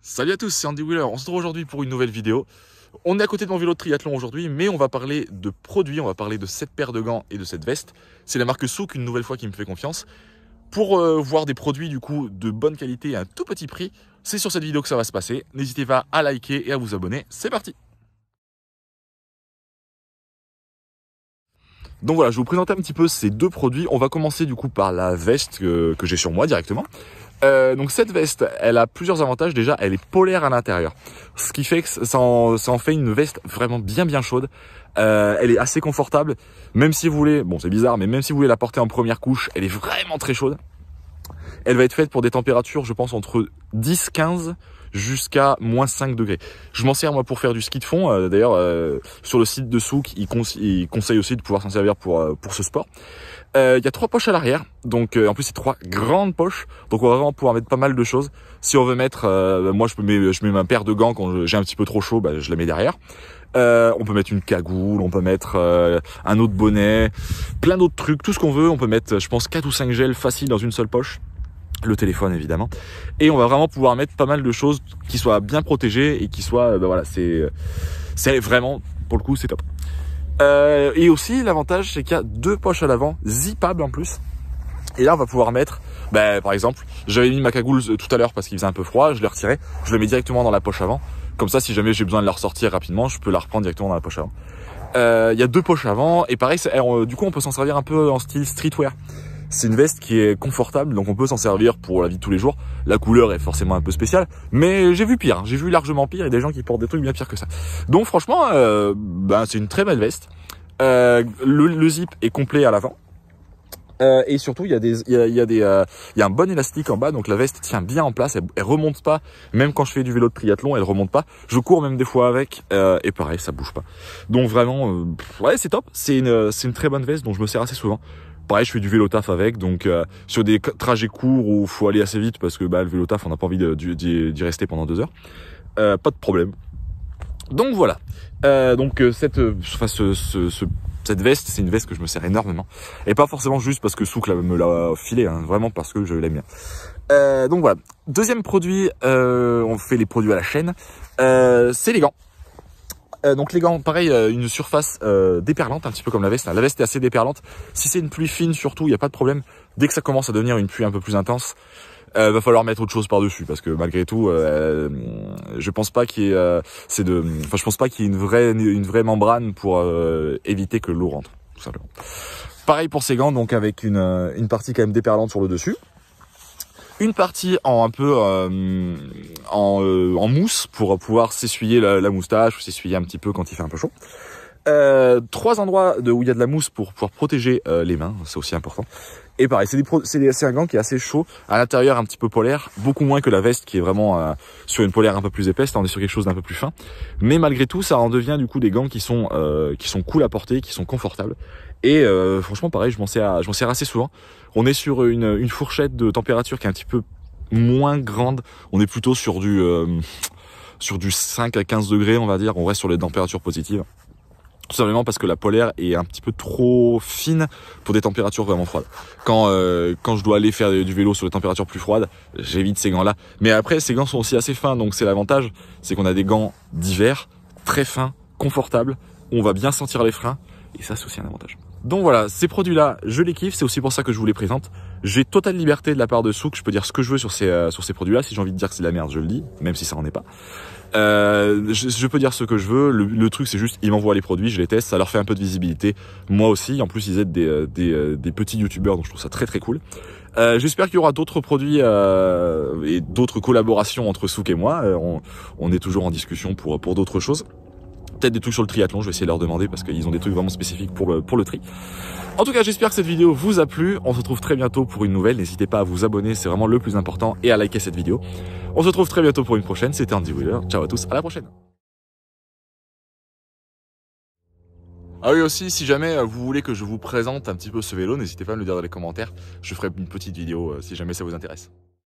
Salut à tous, c'est Andy Wheeler. On se retrouve aujourd'hui pour une nouvelle vidéo. On est à côté de mon vélo de triathlon aujourd'hui, mais on va parler de produits, on va parler de cette paire de gants et de cette veste. C'est la marque Souk, une nouvelle fois, qui me fait confiance. Pour voir des produits du coup de bonne qualité à un tout petit prix, c'est sur cette vidéo que ça va se passer. N'hésitez pas à liker et à vous abonner. C'est parti! Donc voilà, je vais vous présenter un petit peu ces deux produits. On va commencer du coup par la veste que j'ai sur moi directement. Donc cette veste, elle a plusieurs avantages. Déjà, elle est polaire à l'intérieur, ce qui fait que ça en fait une veste vraiment bien chaude. Elle est assez confortable, même si vous voulez, bon c'est bizarre, mais même si vous voulez la porter en première couche, elle est vraiment très chaude. Elle va être faite pour des températures, je pense, entre 10-15 jusqu'à moins 5 degrés. Je m'en sers moi pour faire du ski de fond. D'ailleurs, sur le site de Souk, ils conseillent aussi de pouvoir s'en servir pour ce sport. Il y a 3 poches à l'arrière, donc en plus c'est 3 grandes poches, donc on va vraiment pouvoir mettre pas mal de choses. Si on veut mettre, moi je mets ma paire de gants quand j'ai un petit peu trop chaud, je la mets derrière. On peut mettre une cagoule, on peut mettre un autre bonnet, plein d'autres trucs, tout ce qu'on veut. On peut mettre, je pense, 4 ou 5 gels faciles dans une seule poche. Le téléphone évidemment, et on va vraiment pouvoir mettre pas mal de choses qui soient bien protégées et qui soient, voilà, c'est vraiment, pour le coup, c'est top. Et aussi l'avantage, c'est qu'il y a 2 poches à l'avant, zippables en plus. Et là on va pouvoir mettre, par exemple, j'avais mis ma cagoule tout à l'heure parce qu'il faisait un peu froid, je l'ai retirée, je le mets directement dans la poche avant. Comme ça, si jamais j'ai besoin de la ressortir rapidement, je peux la reprendre directement dans la poche avant. Il y a 2 poches avant, et pareil, du coup on peut s'en servir un peu en style streetwear. C'est une veste qui est confortable, donc on peut s'en servir pour la vie de tous les jours. La couleur est forcément un peu spéciale, mais j'ai vu pire, hein. J'ai vu largement pire, et des gens qui portent des trucs bien pires que ça. Donc franchement, c'est une très belle veste. Le zip est complet à l'avant. Et surtout, il y a un bon élastique en bas, donc la veste tient bien en place, elle remonte pas. Même quand je fais du vélo de triathlon, elle remonte pas. Je cours même des fois avec, et pareil, ça bouge pas. Donc vraiment, ouais, c'est top. C'est une très bonne veste dont je me sers assez souvent. Pareil, je fais du vélo taf avec, donc sur des trajets courts où il faut aller assez vite parce que le vélo taf, on n'a pas envie d'y rester pendant 2 heures. Pas de problème. Donc voilà. Cette veste, c'est une veste que je me sers énormément. Et pas forcément juste parce que Souk me l'a filé, hein, vraiment parce que je l'aime bien. Donc voilà. Deuxième produit, on fait les produits à la chaîne. C'est les gants. Donc les gants, pareil, une surface déperlante, un petit peu comme la veste. La veste est assez déperlante. Si c'est une pluie fine, surtout, il n'y a pas de problème. Dès que ça commence à devenir une pluie un peu plus intense, va falloir mettre autre chose par-dessus, parce que malgré tout, je pense pas qu'il y ait, je pense pas qu'il y ait une vraie membrane pour éviter que l'eau rentre, tout simplement. Pareil pour ces gants, donc avec une partie quand même déperlante sur le dessus. Une partie en mousse pour pouvoir s'essuyer la moustache ou s'essuyer un petit peu quand il fait un peu chaud. 3 endroits où il y a de la mousse pour pouvoir protéger les mains, c'est aussi important. Et pareil, c'est un gant qui est assez chaud, à l'intérieur un petit peu polaire, beaucoup moins que la veste qui est vraiment sur une polaire un peu plus épaisse. Là on est sur quelque chose d'un peu plus fin, mais malgré tout ça en devient du coup des gants qui sont cool à porter, qui sont confortables. Et franchement pareil, je m'en sers assez souvent. On est sur une fourchette de température qui est un petit peu moins grande, on est plutôt sur du 5 à 15 degrés on va dire, on reste sur les températures positives. Tout simplement parce que la polaire est un petit peu trop fine pour des températures vraiment froides. Quand je dois aller faire du vélo sur des températures plus froides, j'évite ces gants-là. Mais après, ces gants sont aussi assez fins, donc c'est l'avantage, c'est qu'on a des gants d'hiver, très fins, confortables, où on va bien sentir les freins, et ça c'est aussi un avantage. Donc voilà, ces produits-là, je les kiffe, c'est aussi pour ça que je vous les présente. J'ai totale liberté de la part de Souk, je peux dire ce que je veux sur ces produits-là. Si j'ai envie de dire que c'est de la merde, je le dis, même si ça en est pas. Je peux dire ce que je veux. Le truc, c'est juste, ils m'envoient les produits, je les teste, ça leur fait un peu de visibilité. Moi aussi, en plus, ils aident des petits youtubeurs, donc je trouve ça très cool. J'espère qu'il y aura d'autres produits et d'autres collaborations entre Souk et moi. On est toujours en discussion pour d'autres choses. Peut-être des trucs sur le triathlon, je vais essayer de leur demander parce qu'ils ont des trucs vraiment spécifiques pour le tri. En tout cas, j'espère que cette vidéo vous a plu. On se retrouve très bientôt pour une nouvelle. N'hésitez pas à vous abonner, c'est vraiment le plus important, et à liker cette vidéo. On se retrouve très bientôt pour une prochaine. C'était Andy Wheeler. Ciao à tous, à la prochaine. Ah oui aussi, si jamais vous voulez que je vous présente un petit peu ce vélo, n'hésitez pas à me le dire dans les commentaires. Je ferai une petite vidéo si jamais ça vous intéresse.